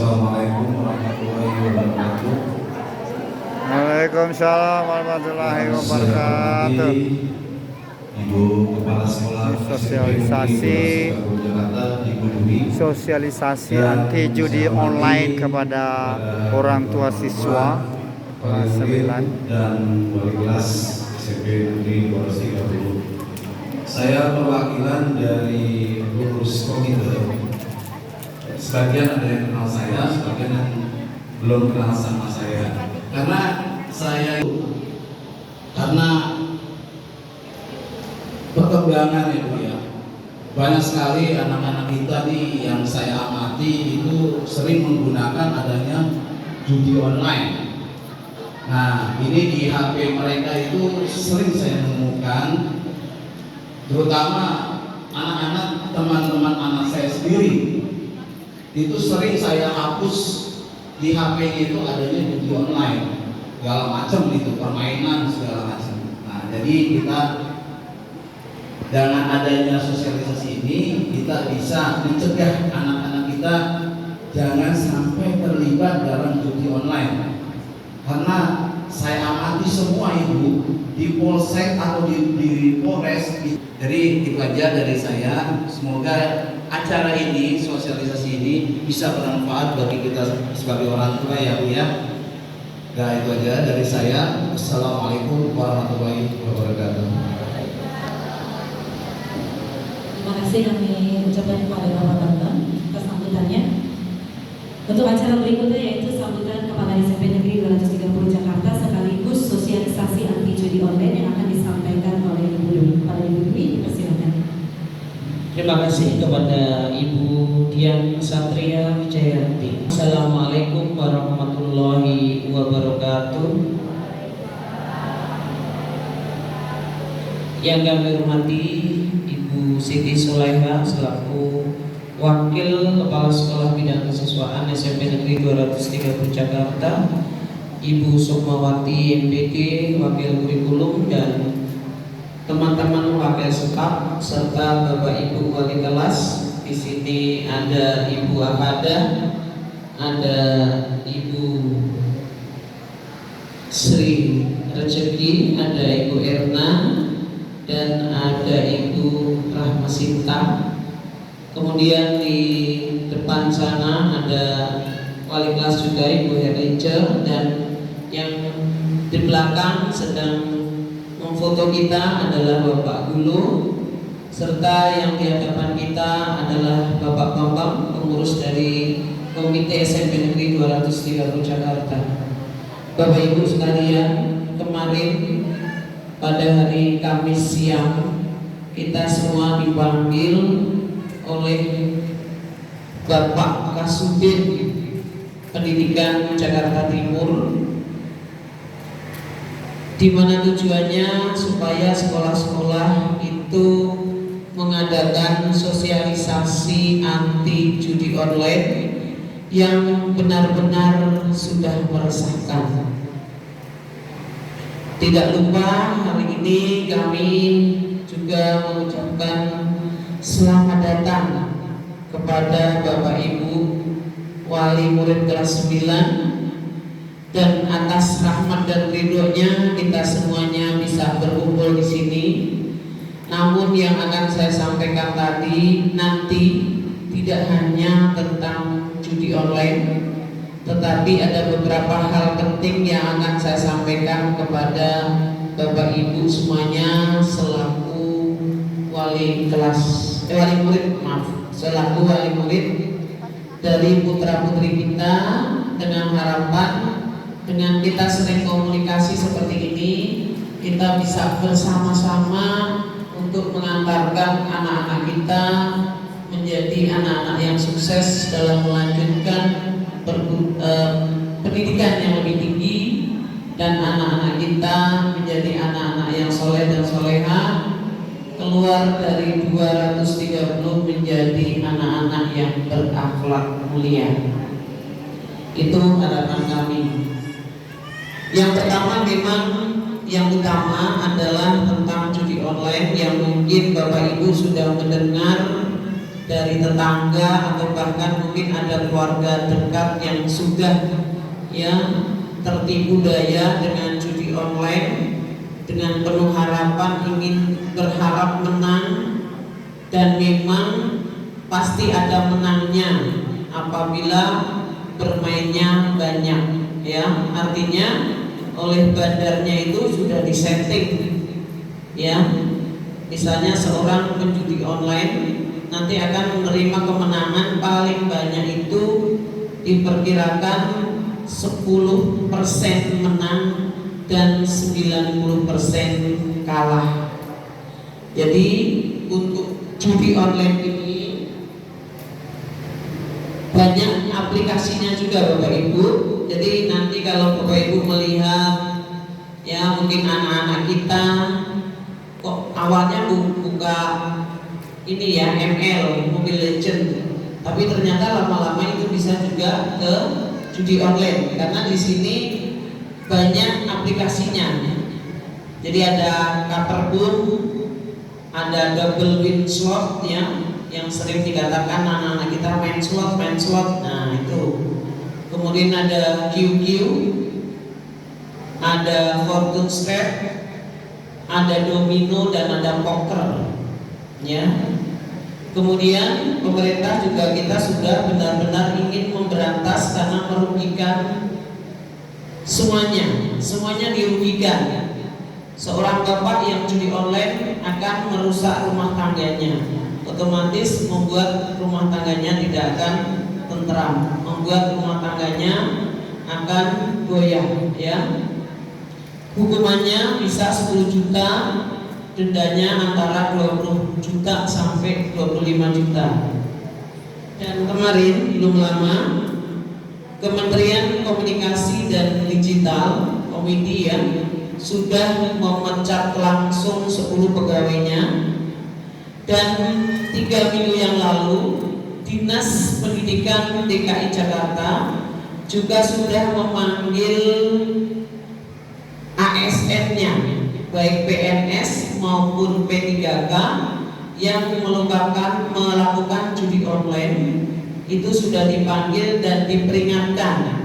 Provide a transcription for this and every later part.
Assalamualaikum warahmatullahi wabarakatuh. Waalaikumsalam warahmatullahi wabarakatuh. Ibu Kepala Sekolah sosialisasi anti judi online kepada orang tua siswa kelas 9 dan wali kelas SMP Negeri 230. Saya perwakilan dari pengurus komite. Sebagian ada yang kenal saya, sebagian yang belum kenal sama saya. Karena perkembangan ya Bu ya, banyak sekali anak-anak kita nih yang saya amati itu sering menggunakan adanya judi online. Nah ini di HP mereka itu sering saya menemukan, terutama anak-anak teman-teman anak saya sendiri itu sering saya hapus di HP itu adanya judi online, segala macam itu permainan segala macam. Nah jadi kita dengan adanya sosialisasi ini kita bisa mencegah anak-anak kita jangan sampai terlibat dalam judi online. Karena saya amati semua ibu di polsek atau di polres. Jadi itu aja dari saya. Semoga acara ini, sosialisasi ini bisa bermanfaat bagi kita sebagai orang tua ya Bu ya. Nah itu aja dari saya. Assalamualaikum warahmatullahi wabarakatuh. Terima kasih kami ucapkan kepada Bapak Bambang atas sambutannya. Untuk acara berikutnya yaitu sambutan Kepala SMP Negeri 230 Jakarta sekaligus sosialisasi anti judi online yang akan disampaikan oleh Ibu Dwi. Pada Ibu Dwi, dipersilakan. Terima kasih kepada Ibu Dian Satria Wijayanti. Assalamualaikum warahmatullahi wabarakatuh. Yang kami hormati Ibu Siti Sulaiha selaku Wakil Kepala Sekolah Bidang Kesiswaan SMP Negeri 230 Jakarta, Ibu Sukmawati MPG Wakil Kurikulum, dan teman-teman wakil staf serta Bapak Ibu wali kelas. Di sini ada Ibu Ahada, ada Ibu Sri Rezeki, ada Ibu Erna, dan ada Ibu Rahmasinta. Kemudian di depan sana ada wali kelas juga Ibu Herice, dan yang di belakang sedang memfoto kita adalah Bapak Gulu, serta yang di hadapan kita adalah Bapak Bambang, pengurus dari Komite SMP Negeri 230 Jakarta. Bapak Ibu sekalian, kemarin pada hari Kamis siang kita semua dipanggil oleh Bapak Kasubdit Pendidikan Jakarta Timur, di mana tujuannya supaya sekolah-sekolah itu mengadakan sosialisasi anti judi online yang benar-benar sudah meresahkan. Tidak lupa hari ini kami juga mengucapkan selamat datang kepada Bapak Ibu wali murid kelas 9, dan atas rahmat dan ridhonya kita semuanya bisa berkumpul di sini. Namun yang akan saya sampaikan tadi nanti tidak hanya tentang judi online, tetapi ada beberapa hal penting yang akan saya sampaikan kepada Bapak Ibu semuanya selaku wali murid, selaku wali murid dari putra putri kita, dengan harapan dengan kita sering komunikasi seperti ini kita bisa bersama-sama untuk mengantarkan anak-anak kita menjadi anak-anak yang sukses dalam melanjutkan pendidikan yang lebih tinggi, dan anak-anak kita menjadi anak-anak yang soleh dan soleha, keluar dari 230 menjadi anak-anak yang berakhlak mulia. Itu harapan kami. Yang pertama memang yang utama adalah tentang judi online yang mungkin Bapak Ibu sudah mendengar dari tetangga atau bahkan mungkin ada keluarga dekat yang sudah ya tertipu daya dengan judi online dengan penuh harapan ingin berharap menang, dan memang pasti ada menangnya apabila bermainnya banyak ya, artinya oleh bandarnya itu sudah disetting ya, misalnya seorang penjudi online nanti akan menerima kemenangan paling banyak itu diperkirakan 10% menang dan 90% kalah. Jadi untuk judi online ini banyak aplikasinya juga Bapak Ibu. Jadi nanti kalau Bapak Ibu melihat ya mungkin anak-anak kita kok awalnya buka ini ya ML, Mobile Legend, tapi ternyata lama-lama itu bisa juga ke judi online karena di sini banyak aplikasinya. Jadi ada Caperbun, ada Double Win Slot ya, yang sering dikatakan anak-anak kita main slot. Nah itu. Kemudian ada QQ, ada Fortune Step, ada domino dan ada poker ya. Kemudian pemerintah juga kita sudah benar-benar ingin memberantas karena merugikan semuanya dirugikan. Seorang bapak yang judi online akan merusak rumah tangganya, otomatis membuat rumah tangganya tidak akan tentram, membuat rumah tangganya akan goyah ya. Hukumannya bisa 10 juta, dendanya antara 20 juta sampai 25 juta. Dan kemarin belum lama Kementerian Komunikasi dan Digital Komisi ya sudah memecat langsung 10 pegawainya, dan 3 minggu yang lalu Dinas Pendidikan DKI Jakarta juga sudah memanggil ASN-nya baik PNS maupun P3K yang melakukan judi online itu sudah dipanggil dan diperingatkan.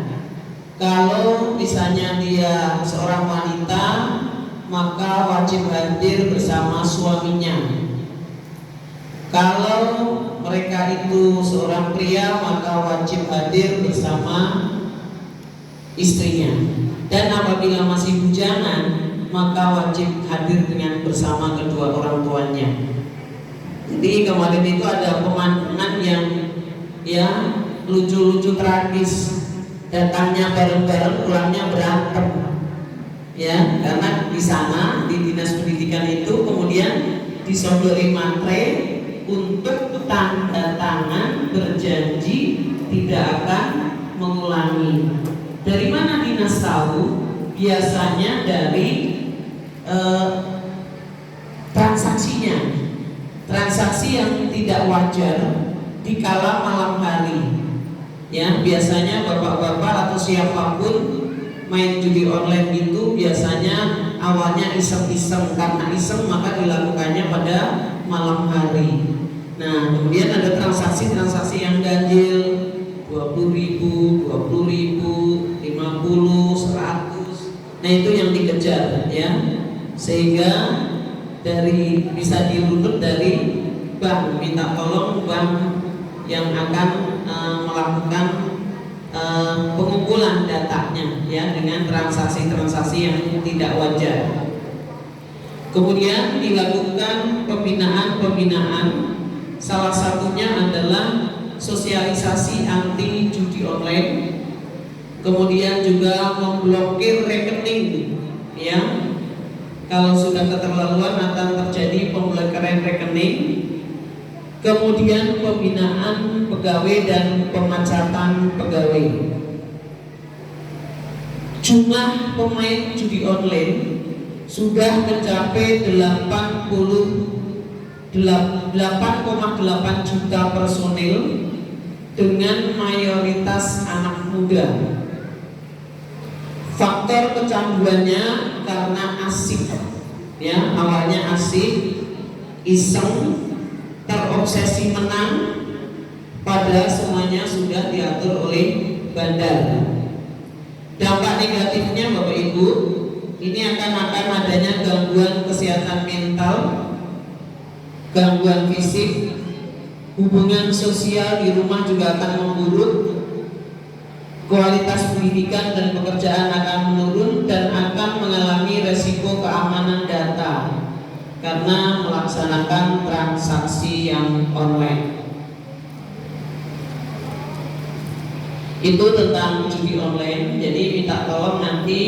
Kalau misalnya dia seorang wanita maka wajib hadir bersama suaminya. Kalau mereka itu seorang pria maka wajib hadir bersama istrinya. Dan apabila masih bujangan maka wajib hadir dengan bersama kedua orang tuanya. Jadi kemarin itu ada pemandangan yang ya lucu-lucu tragis, datangnya bareng-bareng pulangnya berantem ya, karena di sana di Dinas Pendidikan itu kemudian disodori matre untuk tanda tangan berjanji tidak akan mengulangi. Dari mana dinas tahu? Biasanya dari transaksi yang tidak wajar di kala malam hari ya. Biasanya bapak-bapak atau siapapun main judi online itu biasanya awalnya iseng-iseng, karena iseng maka dilakukannya pada malam hari. Nah kemudian ada transaksi yang ganjil 20.000, 50.000, 50, 100. Nah itu yang dikejar ya, sehingga bisa dirunut dari bank, minta tolong bank yang akan melakukan pengumpulan datanya ya dengan transaksi yang tidak wajar. Kemudian dilakukan pembinaan, salah satunya adalah sosialisasi anti judi online. Kemudian juga memblokir rekening ya. Kalau sudah keterlaluan akan terjadi pemblokiran rekening. Kemudian pembinaan pegawai dan pemecatan pegawai. Jumlah pemain judi online sudah mencapai 8,8 juta personil dengan mayoritas anak muda. Faktor kecanduannya karena asik ya, awalnya asik, iseng, terobsesi menang, padahal semuanya sudah diatur oleh bandar. Dampak negatifnya Bapak Ibu, ini akan adanya gangguan kesehatan mental, gangguan fisik, hubungan sosial di rumah juga akan memburuk, kualitas pendidikan dan pekerjaan akan menurun, dan akan mengalami resiko keamanan data karena melaksanakan transaksi yang online. Itu tentang judi online. Jadi minta tolong nanti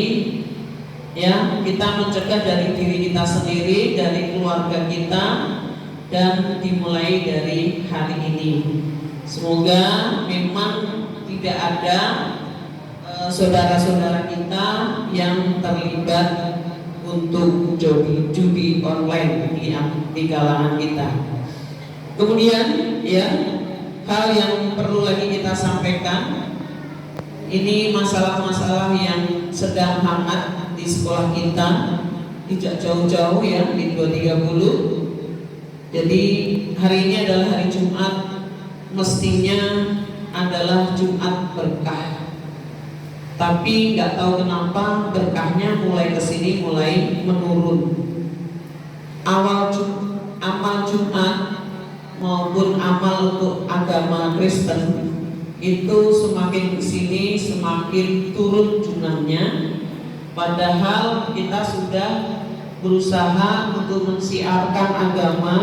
ya, kita mencegah dari diri kita sendiri, dari keluarga kita, dan dimulai dari hari ini. Semoga memang tidak ada saudara-saudara kita yang terlibat untuk judi online di kalangan kita. Kemudian ya, hal yang perlu lagi kita sampaikan, ini masalah-masalah yang sedang hangat di sekolah kita, tidak jauh-jauh ya, di 230. Jadi hari ini adalah hari Jumat, mestinya adalah Jumat berkah. Tapi nggak tahu kenapa berkahnya mulai kesini mulai menurun. Amal Jumat maupun amal untuk agama Kristen itu semakin kesini semakin turun jumlahnya. Padahal kita sudah berusaha untuk mensiarkan agama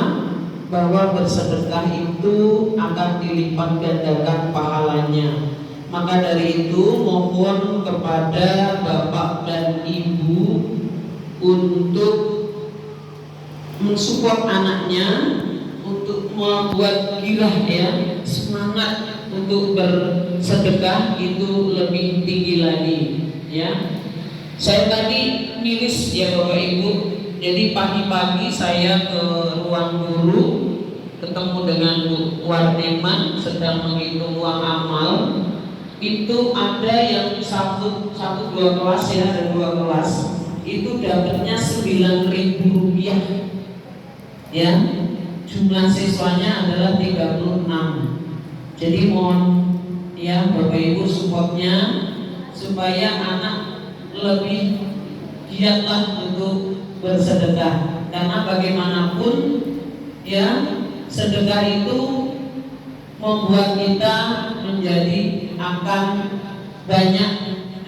bahwa bersedekah itu akan dilipat gandakan pahalanya. Maka dari itu mohon kepada Bapak dan Ibu untuk mensupport anaknya, untuk membuat girah ya, semangat untuk bersedekah itu lebih tinggi lagi ya. Saya tadi miris ya Bapak Ibu. Jadi pagi-pagi saya ke ruang guru, ketemu dengan Bu Warneman sedang menghitung uang amal. Itu ada yang dua kelas ya, ada 2 kelas. Itu dapatnya Rp9.000 ya. Jumlah siswanya adalah 36. Jadi mohon ya Bapak Ibu supportnya supaya anak lebih giatlah untuk bersedekah, karena bagaimanapun ya, sedekah itu membuat kita menjadi akan banyak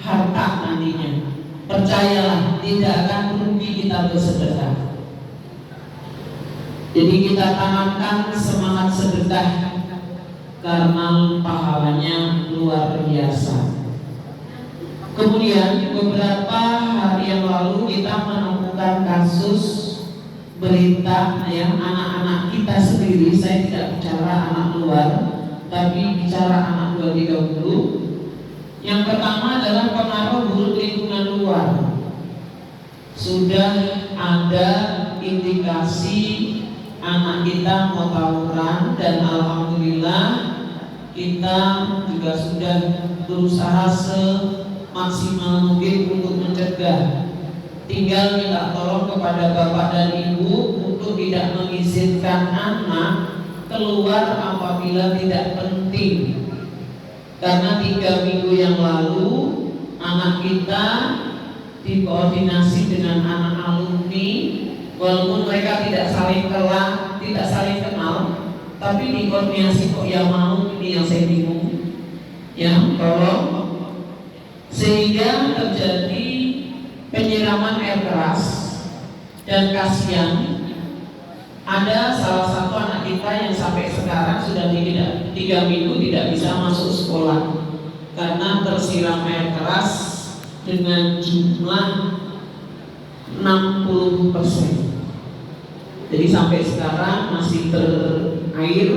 harta nantinya. Percayalah, tidak akan rugi kita bersedekah. Jadi kita tanamkan semangat sedekah karena pahalanya luar biasa. Kemudian beberapa hari yang lalu kita menemukan kasus berita yang anak-anak kita sendiri, saya tidak bicara anak luar, tapi bicara anak 230. Yang pertama adalah pengaruh buruk lingkungan luar. Sudah ada indikasi anak kita mau tawuran, dan alhamdulillah kita juga sudah berusaha semaksimal mungkin untuk mencegah. Tinggal minta tolong kepada Bapak dan Ibu untuk tidak mengizinkan anak keluar apabila tidak penting. Karena 3 minggu yang lalu anak kita dikoordinasi dengan anak alumni, walaupun mereka tidak saling kenal, tapi dikoordinasi kok yang mau. Ini yang saya bingung ya, tolong. Sehingga terjadi penyiraman air keras, dan kasihan ada salah satu anak kita yang sampai sekarang sudah 3 minggu tidak bisa masuk sekolah karena tersiram air keras dengan jumlah 60%. Jadi sampai sekarang masih terair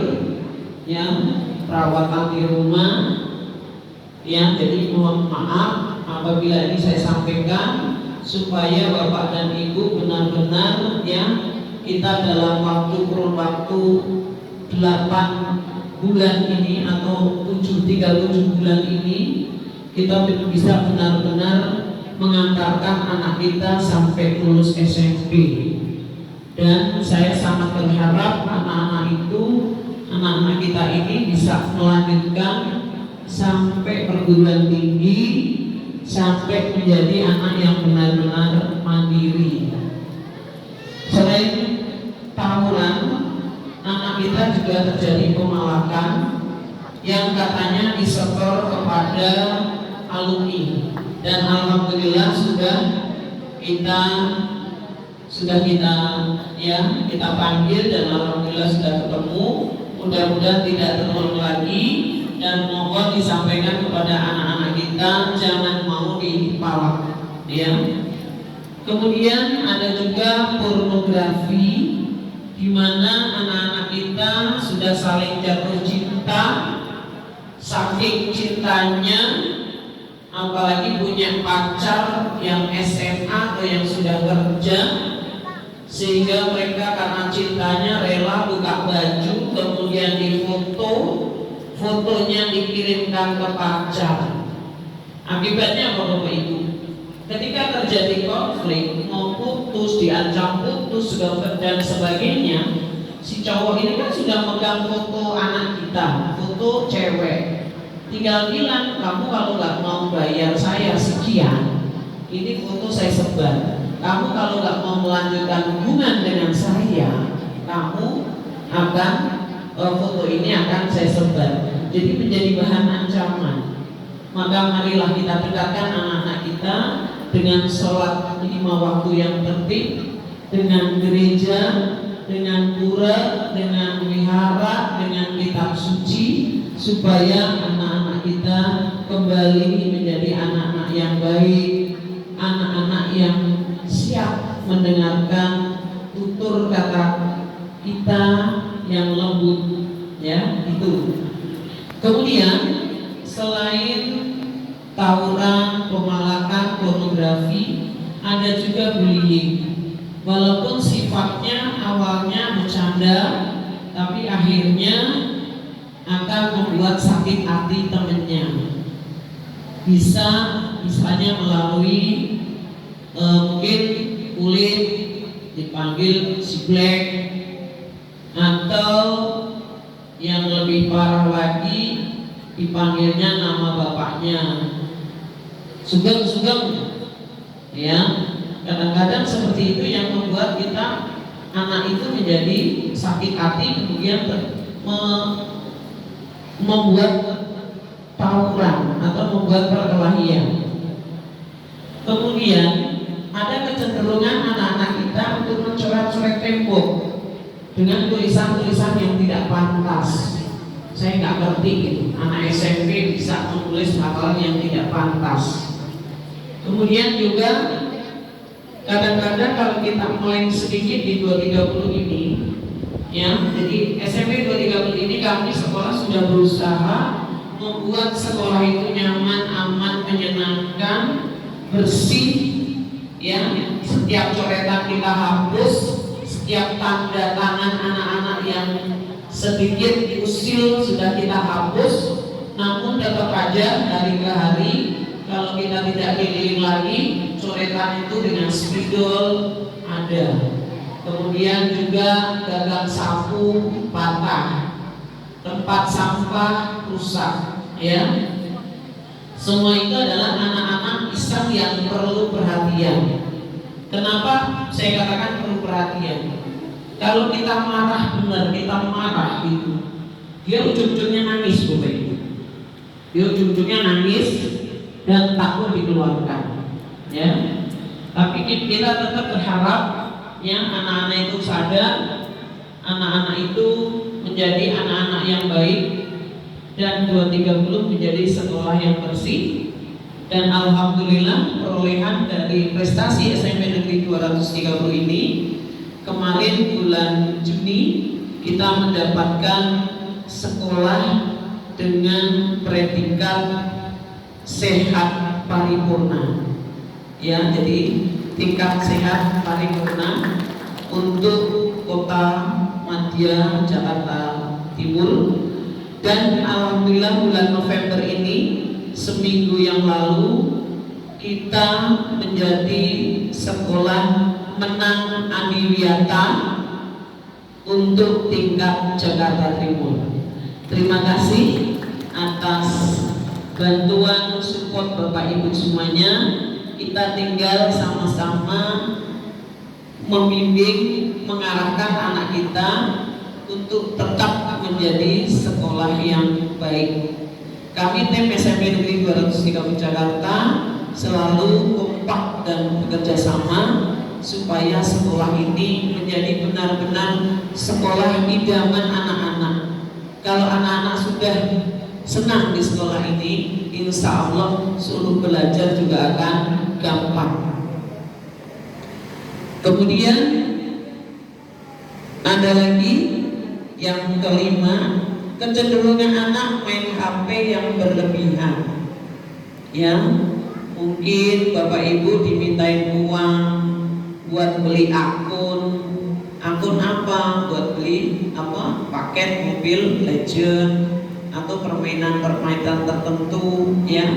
ya, perawatan di rumah ya. Jadi mohon maaf apabila ini saya sampaikan, supaya Bapak dan Ibu benar-benar ya, kita dalam kurun waktu 8 bulan ini atau 37 bulan ini, kita bisa benar-benar mengantarkan anak kita sampai lulus SMP. dan saya sangat berharap anak-anak kita ini bisa melanjutkan sampai perguruan tinggi, sampai menjadi anak yang benar-benar mandiri. Selain tawuran, anak kita juga terjadi pemalakan yang katanya disetor kepada alumni, dan alhamdulillah sudah kita panggil dan alhamdulillah sudah ketemu. Mudah-mudahan tidak terulang lagi, dan mohon disampaikan kepada anak-anak kita jangan mau dipalak, ya. Kemudian ada juga pornografi, di mana anak-anak kita sudah saling jatuh cinta, saking cintanya, apalagi punya pacar yang SMA atau yang sudah kerja, sehingga mereka karena cintanya rela buka baju, kemudian difoto, fotonya dikirimkan ke pacar. Akibatnya apa Bapak Ibu? Ketika terjadi konflik, mau putus, diancam putus dan sebagainya, si cowok ini kan sudah megang foto anak kita, foto cewek. Tinggal bilang, kamu kalau nggak mau bayar saya sekian, ini foto saya sebar. Kamu kalau nggak mau melanjutkan hubungan dengan saya, kamu akan foto ini akan saya sebar. Jadi menjadi bahan ancaman. Maka marilah kita tingkatkan anak-anak kita dengan sholat 5 waktu yang tertib, dengan gereja, dengan pura, dengan wihara, dengan kitab suci, supaya anak-anak kita kembali menjadi anak-anak yang baik, anak-anak yang siap mendengarkan tutur kata kita yang lembut, ya, itu. Kemudian selain tawuran, pemalakan, pornografi, ada juga bullying. Walaupun sifatnya awalnya bercanda, tapi akhirnya akan membuat sakit hati temannya. Bisa misalnya melalui mungkin kulit dipanggil si black, atau yang lebih parah lagi dipanggilnya nama bapaknya, sugeng-sugeng, ya. Kadang-kadang seperti itu yang membuat kita, anak itu menjadi sakit hati, kemudian membuat tawuran atau membuat perkelahian. Kemudian ada kecenderungan anak-anak kita untuk mencoret-coret tembok dengan tulisan-tulisan yang tidak pantas. Saya nggak ngerti gitu, anak SMP bisa menulis hal-hal yang tidak pantas. Kemudian juga kadang-kadang kalau kita meleng sedikit di 230 ini, ya, jadi SMP 230 ini kami sekolah sudah berusaha membuat sekolah itu nyaman, aman, menyenangkan, bersih, ya. Setiap coretan kita hapus, setiap tanda tangan anak-anak yang sedikit diusil sudah kita hapus. Namun tetap aja hari ke hari, kalau kita tidak keliling lagi, coretan itu dengan spidol ada. Kemudian juga gagang sapu patah, tempat sampah rusak, ya. Semua itu adalah anak-anak Islam yang perlu perhatian. Kenapa saya katakan perlu perhatian? Kalau kita marah benar, kita marah gitu, dia ujung-ujungnya nangis, Bapak Ibu. Dia ujung-ujungnya nangis dan takut dikeluarkan, ya. Tapi kita tetap berharap yang anak-anak itu sadar, anak-anak itu menjadi anak-anak yang baik, dan 230 menjadi sekolah yang bersih. Dan alhamdulillah perolehan dari prestasi SMP Negeri 230 ini, kemarin bulan Juni kita mendapatkan sekolah dengan predikat sehat paripurna, ya. Jadi tingkat sehat paripurna untuk Kota Madya Jakarta Timur. Dan alhamdulillah bulan November ini, seminggu yang lalu, kita menjadi sekolah menang Adiwiyata untuk tingkat Jakarta Timur. Terima kasih atas bantuan support Bapak Ibu semuanya. Kita tinggal sama-sama membimbing, mengarahkan anak kita untuk tetap menjadi sekolah yang baik. Kami tim SMP Negeri 230 Jakarta selalu kompak dan bekerja sama supaya sekolah ini menjadi benar-benar sekolah idaman anak-anak. Kalau anak-anak sudah senang di sekolah ini, insya Allah suruh belajar juga akan gampang. Kemudian ada lagi yang kelima, kecenderungan anak main HP yang berlebihan. Ya, mungkin Bapak Ibu dimintain uang buat beli akun apa? Buat beli apa? Paket mobil legend atau permainan tertentu, ya.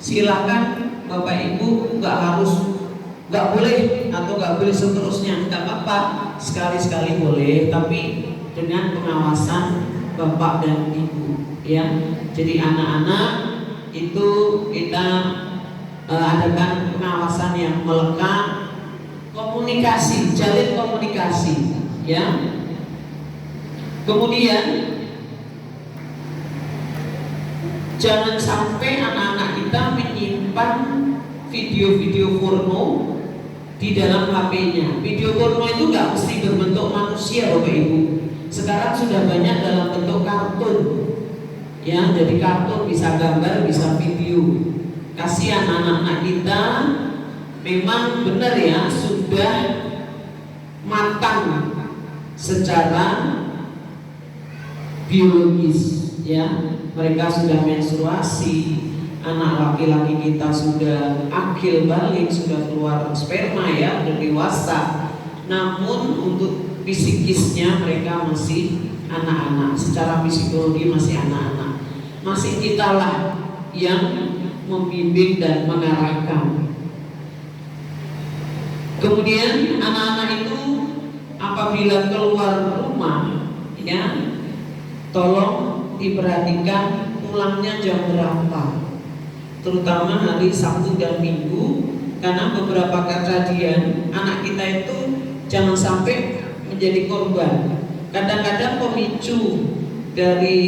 Silakan Bapak Ibu, nggak boleh atau nggak boleh seterusnya, nggak apa-apa, sekali-sekali boleh, tapi dengan pengawasan Bapak dan Ibu, ya. Jadi anak-anak itu kita adakan pengawasan yang melekat, komunikasi, jalin komunikasi, ya. Kemudian jangan sampai anak-anak kita menyimpan video-video porno di dalam HP-nya. Video porno itu nggak mesti berbentuk manusia, Bapak Ibu. Sekarang sudah banyak dalam bentuk kartun, ya. Jadi kartun bisa gambar, bisa video. Kasihan anak-anak kita, memang benar ya, sudah matang secara biologis, ya. Mereka sudah menstruasi, anak laki-laki kita sudah akil balik, sudah keluar sperma, ya, udah dewasa. Namun untuk psikisnya mereka masih anak-anak, secara psikologi masih anak-anak. Masih kitalah yang membimbing dan mengarahkan. Kemudian anak-anak itu apabila keluar rumah, ya, tolong diperhatikan pulangnya jam berapa, terutama hari Sabtu dan Minggu, karena beberapa kejadian anak kita itu jangan sampai menjadi korban. Kadang-kadang pemicu dari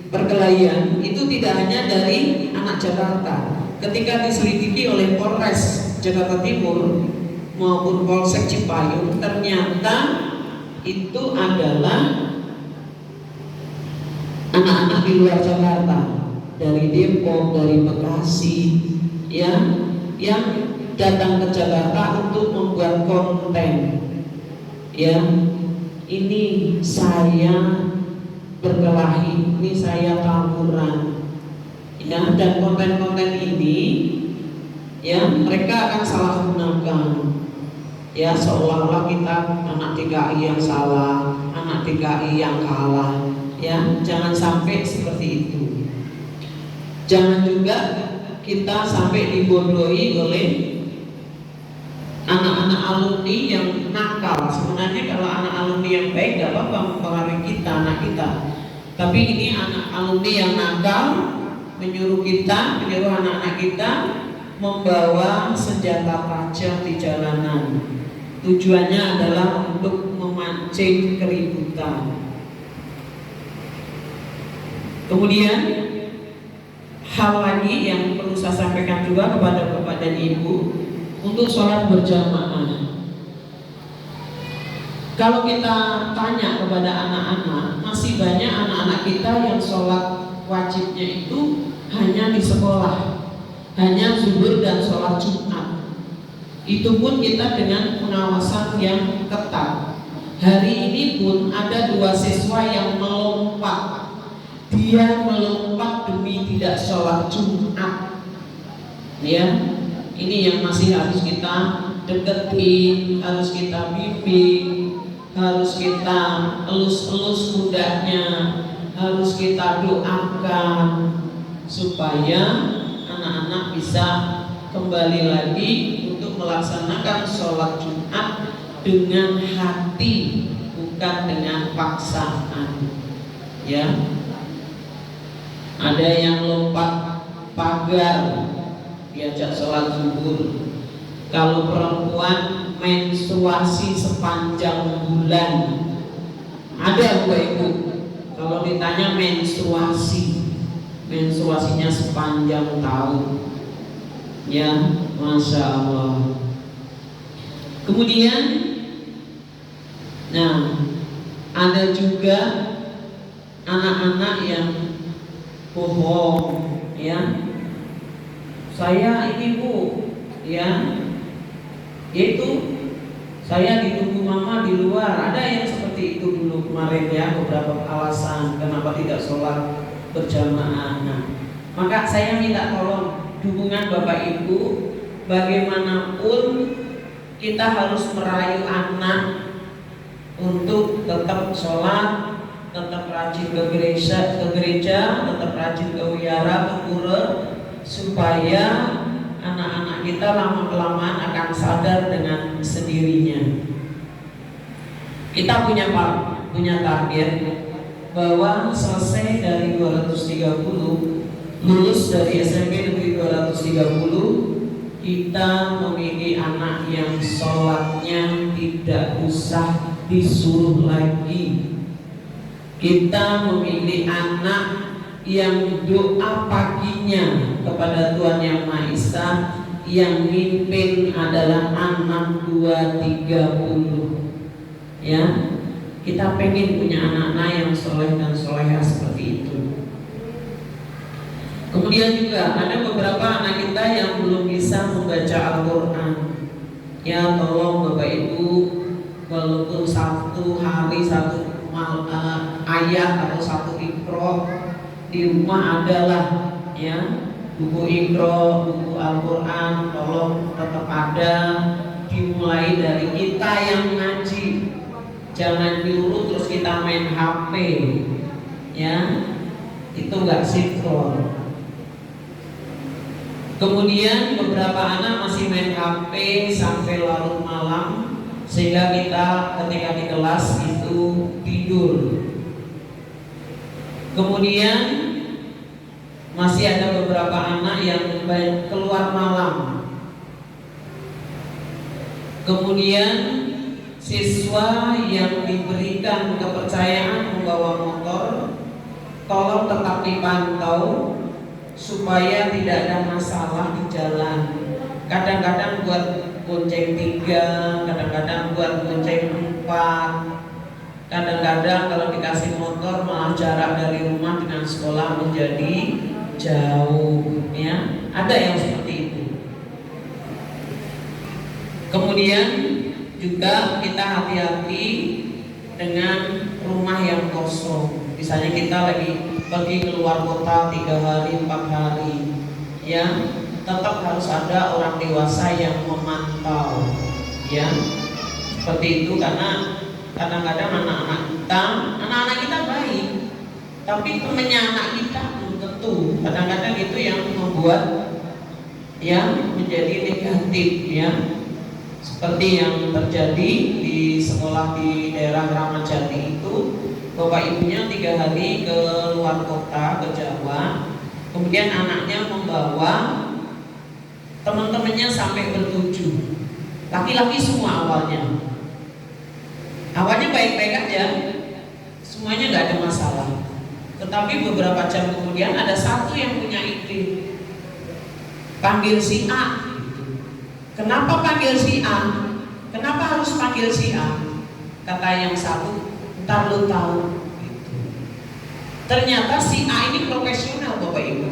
perkelahian itu tidak hanya dari anak Jakarta. Ketika diselidiki oleh Polres Jakarta Timur maupun Polsek Cipayung, ternyata itu adalah anak-anak di luar Jakarta, dari Depok, dari Bekasi, ya, yang datang ke Jakarta untuk membuat konten, ya. Ini saya berkelahi, ini saya tawuran, ya. Dan konten-konten ini, ya, mereka akan salah gunakan, ya, seolah-olah kita anak TKI yang salah, anak TKI yang kalah, ya. Jangan sampai seperti itu. Jangan juga kita sampai dibodohi oleh anak-anak alumni yang nakal. Sebenarnya kalau anak alumni yang baik gak apa-apa mempengaruhi kita, anak kita. Tapi ini anak alumni yang nakal, menyuruh anak-anak kita membawa senjata tajam di jalanan. Tujuannya adalah untuk memancing keributan. Kemudian hal lagi yang perlu saya sampaikan juga kepada Bapak dan Ibu, untuk sholat berjamaah. Kalau kita tanya kepada anak-anak, masih banyak anak-anak kita yang sholat wajibnya itu hanya di sekolah, hanya zuhur dan sholat Jumat. Itu pun kita dengan pengawasan yang ketat. Hari ini pun ada 2 siswa yang melompat. Dia melompat demi tidak sholat Jumat, ya. Ini yang masih harus kita deketin, harus kita bimbing, harus kita elus-elus mudahnya, harus kita doakan supaya anak-anak bisa kembali lagi untuk melaksanakan sholat Jumat dengan hati, bukan dengan paksaan. Ya, ada yang lompat pagar diajak sholat zuhur. Kalau perempuan menstruasi sepanjang bulan, ada Bapak Ibu. Kalau ditanya menstruasinya sepanjang tahun. Ya, Masya Allah. Kemudian, nah, ada juga anak-anak yang bohong, ya. Saya ini Bu, ya, yaitu saya ditunggu mama di luar. Ada yang seperti itu dulu kemarin ya, beberapa alasan kenapa tidak sholat berjamaah. Nah, maka saya minta tolong dukungan Bapak Ibu, bagaimanapun kita harus merayu anak untuk tetap sholat, tetap rajin ke gereja, tetap rajin ke wihara, ke pura, supaya anak-anak kita lama-kelamaan akan sadar dengan sendirinya. Kita punya target bahwa selesai dari 230, lulus dari SMP Negeri 230, kita memiliki anak yang sholatnya tidak usah disuruh lagi. Kita memilih anak yang doa paginya kepada Tuhan Yang Maha Esa, yang mimpin adalah anak 230. Ya, kita pengen punya anak-anak yang soleh dan soleha seperti itu. Kemudian juga ada beberapa anak kita yang belum bisa membaca Al-Quran. Ya, tolong Bapak Ibu, walaupun satu hari satu ayat atau satu ikro di rumah adalah, ya, buku ikro, buku Al-Quran, tolong tetap ada. Dimulai dari kita yang ngaji, jangan nyuruh terus kita main HP, ya, itu nggak sinkron. Kemudian beberapa anak masih main HP sampai larut malam, sehingga kita ketika di kelas itu tidur. Kemudian masih ada beberapa anak yang keluar malam. Kemudian siswa yang diberikan kepercayaan membawa motor, tolong tetap dipantau supaya tidak ada masalah di jalan. Kadang-kadang buat bonceng 3, kadang-kadang buat bonceng 4, kadang-kadang kalau dikasih motor malah jarak dari rumah dengan sekolah menjadi jauh, ya. Ada yang seperti itu. Kemudian juga kita hati-hati dengan rumah yang kosong. Misalnya kita lagi pergi keluar kota 3 hari, 4 hari, ya, tetap harus ada orang dewasa yang memantau, ya, seperti itu. Karena kadang-kadang anak-anak kita baik, tapi temennya anak kita belum tentu. Kadang-kadang itu yang membuat, ya, menjadi negatif, ya, seperti yang terjadi di sekolah di daerah Kramat Jati itu. Bapak ibunya 3 hari ke luar kota, ke Jawa, kemudian anaknya membawa teman-temannya sampai ber7, laki-laki semua. Awalnya baik-baik aja, semuanya nggak ada masalah. Tetapi beberapa jam kemudian ada satu yang punya ide, panggil si A. Kenapa panggil si A? Kenapa harus panggil si A? Kata yang satu, ntar lu tahu. Ternyata si A ini profesional, Bapak Ibu.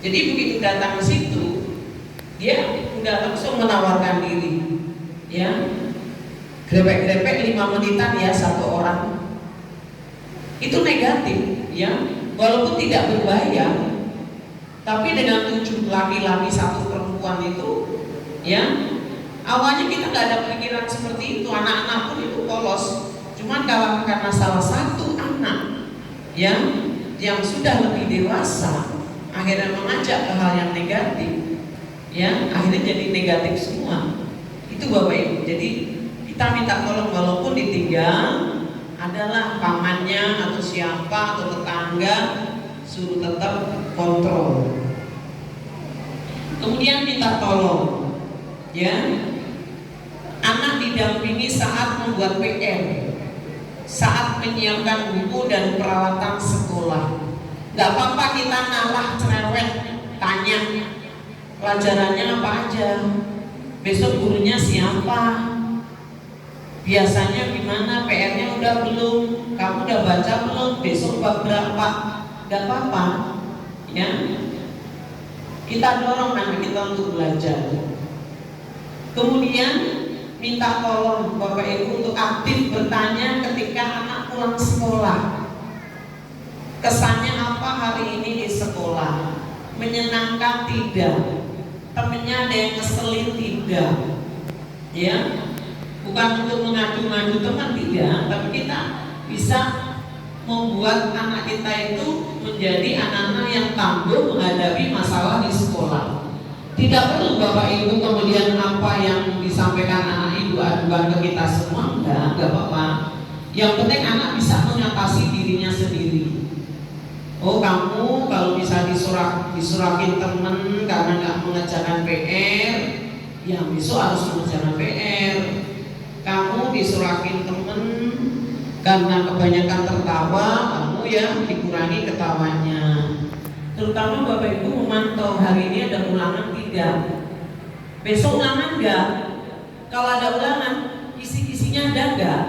Jadi begitu datang ke situ, dia udah langsung menawarkan diri, ya, grepek-grepek 5 menitan ya satu orang. Itu negatif, ya, walaupun tidak berbahaya, tapi dengan 7 laki-laki 1 perempuan itu, ya, awalnya kita nggak ada pikiran seperti itu. Anak-anak pun itu polos. Cuman kalau karena salah satu anak, ya, yang sudah lebih dewasa akhirnya mengajak ke hal yang negatif, ya akhirnya jadi negatif semua. Itu Bapak Ibu. Jadi kita minta tolong walaupun ditinggal, adalah pamannya atau siapa atau tetangga, suruh tetap kontrol. Kemudian minta tolong, ya, anak didampingi saat membuat PR, saat menyiapkan buku dan peralatan sekolah. Gak apa-apa kita ngalah cerewet, tanya pelajarannya apa aja, besok gurunya siapa, biasanya gimana, PR-nya udah belum, kamu udah baca belum, besok bab berapa. Gak apa-apa, ya. Kita dorong anak kita untuk belajar. Kemudian minta tolong Bapak Ibu untuk aktif bertanya ketika anak pulang sekolah. Kesannya apa hari ini di sekolah? Menyenangkan tidak? Temennya ada yang ngeselin tidak? Ya, bukan untuk mengadu-ngadu teman tidak, tapi kita bisa membuat anak kita itu menjadi anak-anak yang tangguh menghadapi masalah di sekolah. Tidak perlu Bapak Ibu kemudian apa yang disampaikan anak ibu aduan ke kita semua, enggak apa-apa. Yang penting anak bisa mengatasi dirinya sendiri. Oh, kamu kalau bisa disurahin temen karena nggak mengerjakan PR, ya besok harus mengerjakan PR. Kamu disurahin temen karena kebanyakan tertawa, kamu ya dikurangi ketawanya. Terutama Bapak Ibu memantau hari ini ada ulangan tidak, besok ulangan enggak. Kalau ada ulangan, isi-isinya ada enggak,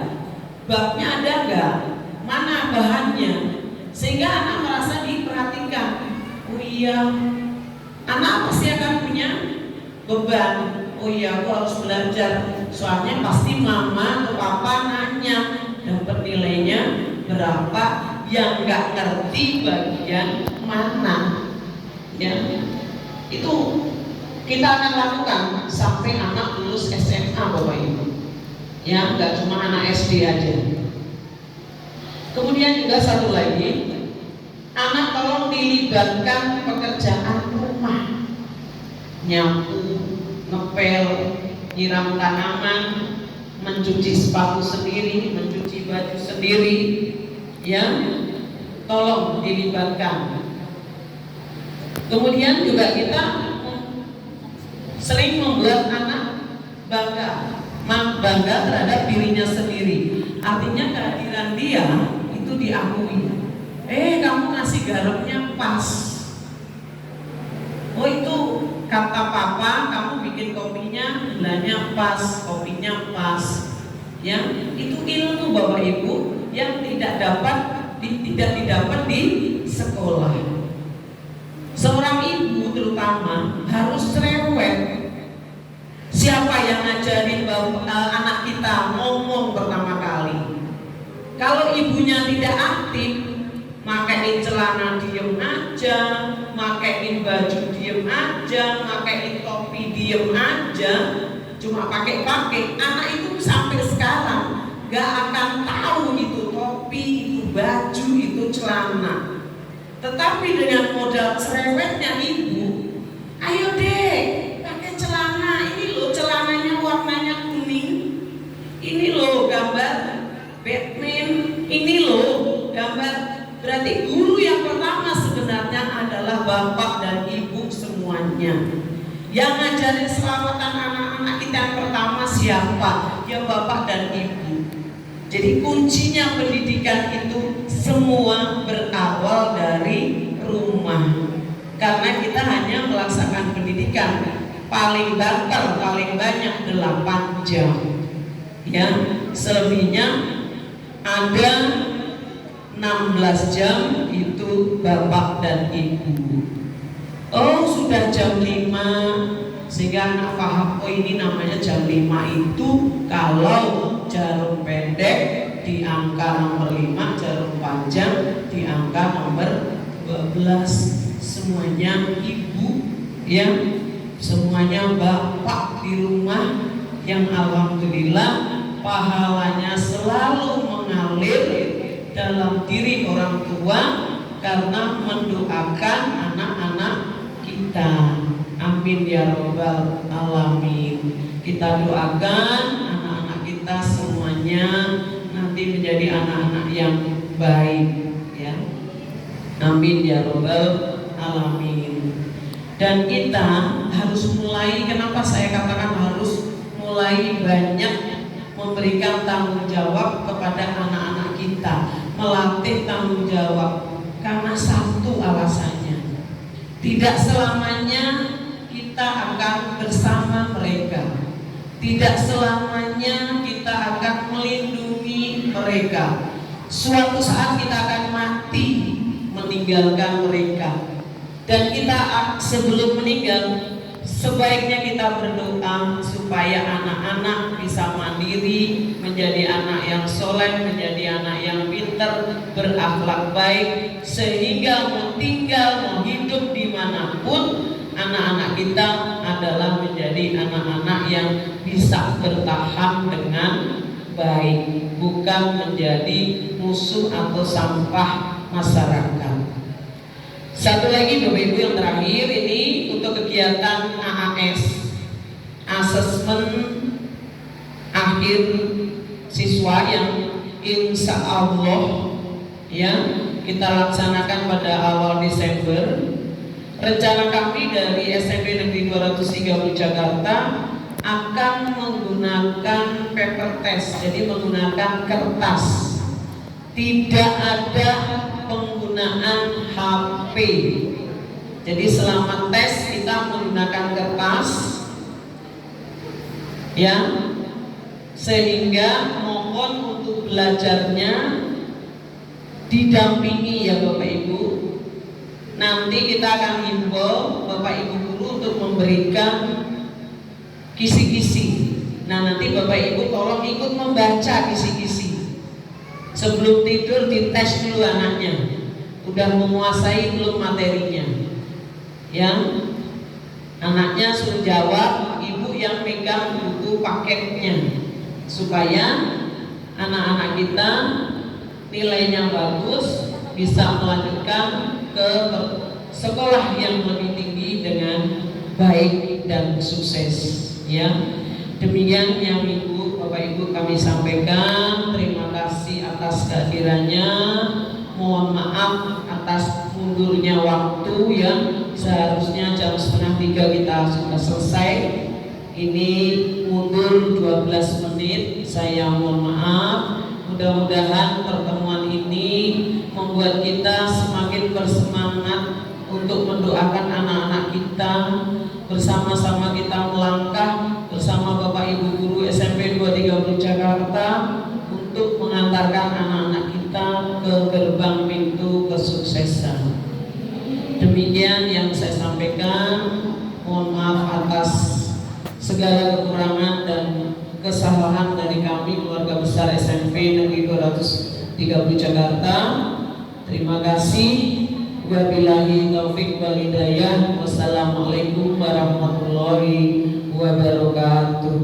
babnya ada enggak, mana bahannya, sehingga anak merasa diperhatikan. Oh iya, anak pasti akan punya beban. Oh iya, aku harus belajar, soalnya pasti mama atau papa nanya dapat nilainya berapa, yang nggak ngerti bagian mana, ya. Itu kita akan lakukan sampai anak lulus SMA Bapak Ibu, ya, nggak cuma anak SD aja. Kemudian juga satu lagi, anak tolong dilibatkan pekerjaan rumah, nyapu, ngepel, nyiram tanaman, mencuci sepatu sendiri, mencuci baju sendiri, ya, tolong dilibatkan. Kemudian juga kita sering membuat anak bangga terhadap dirinya sendiri. Artinya kehadiran dia itu diakui. Kamu ngasih garamnya pas. Oh, itu kata papa, kamu bikin kopinya gulanya pas, kopinya pas. Ya, itu ilmu Bapak Ibu yang tidak didapat di sekolah. Seorang ibu terutama harus cerewet. Siapa yang ngajarin anak kita ngomong pertama kali? Kalau ibunya tidak aktif, makain celana diem aja, makain baju diem aja, makain topi diem aja, cuma pakai-pakai, anak itu sampai sekarang gak akan tahu itu topi, itu baju, itu celana. Tetapi dengan modal cerewetnya ibu, ayo deh pakai celana, ini loh celananya warnanya kuning, ini loh gambar Batman, ini loh gambar. Berarti guru yang pertama sebenarnya adalah bapak dan ibu semuanya. Yang ngajarin selamatan anak-anak kita yang pertama siapa? Ya bapak dan ibu. Jadi kuncinya pendidikan itu semua berawal dari rumah. Karena kita hanya melaksanakan pendidikan paling banter, paling banyak 8 jam. Ya, selebihnya ada 16 jam itu bapak dan ibu. Oh, sudah jam 5, sehingga anak paham, oh ini namanya jam 5 itu kalau jarum pendek di angka nomor 5, jarum panjang di angka nomor 12. Semuanya ibu, ya, semuanya bapak di rumah yang alhamdulillah pahalanya selalu mengalir dalam diri orang tua karena mendoakan anak-anak kita. Amin. Amin ya robbal alamin. Kita doakan anak-anak kita semuanya nanti menjadi anak-anak yang baik, ya. Amin ya robbal alamin. Dan kita harus mulai, kenapa saya katakan harus mulai banyak memberikan tanggung jawab kepada anak-anak kita, melatih tanggung jawab, karena satu alasannya, tidak selamanya kita akan bersama mereka, tidak selamanya kita akan melindungi mereka. Suatu saat kita akan mati meninggalkan mereka. Dan kita sebelum meninggal, sebaiknya kita berdoa supaya anak-anak bisa mandiri, menjadi anak yang soleh, menjadi anak yang pintar, berakhlak baik, sehingga mau tinggal, mau hidup dimanapun, anak-anak kita adalah menjadi anak-anak yang bisa bertahan dengan baik, bukan menjadi musuh atau sampah masyarakat. Satu lagi Bapak Ibu yang terakhir ini untuk kegiatan AAS, asesmen akhir siswa yang insya Allah ya kita laksanakan pada awal Desember. Rencana kami dari SMP Negeri 230 Jakarta akan menggunakan paper test, jadi menggunakan kertas, tidak ada penggunaan HP. Jadi selama tes kita menggunakan kertas, ya, sehingga mohon untuk belajarnya didampingi ya Bapak Ibu. Nanti kita akan himbau Bapak Ibu guru untuk memberikan kisi-kisi. Nah nanti Bapak Ibu tolong ikut membaca kisi-kisi. Sebelum tidur dites dulu anaknya, udah menguasai belum materinya. Yang anaknya suruh jawab, ibu yang pegang buku paketnya, supaya anak-anak kita nilainya bagus, bisa melanjutkan ke sekolah yang lebih tinggi dengan baik dan sukses. Ya, demikian yang Ibu, Bapak Ibu kami sampaikan. Terima kasih atas kehadirannya. Mohon maaf atas mundurnya waktu ya. Seharusnya jam 2:30 kita sudah selesai. Ini mundur 12 menit. Saya mohon maaf. Mudah-mudahan pertemuan ini membuat kita semakin bersemangat untuk mendoakan anak-anak kita. Bersama-sama kita melangkah bersama Bapak Ibu guru SMP 230 Jakarta untuk mengantarkan anak-anak kita ke gerbang pintu kesuksesan. Demikian yang saya sampaikan. Mohon maaf atas segala kekurangan dan kesalahan dari kami keluarga besar SMP Negeri 230 Jakarta. Terima kasih. Wabillahi taufiq wal hidayah. Wassalamualaikum warahmatullahi wabarakatuh.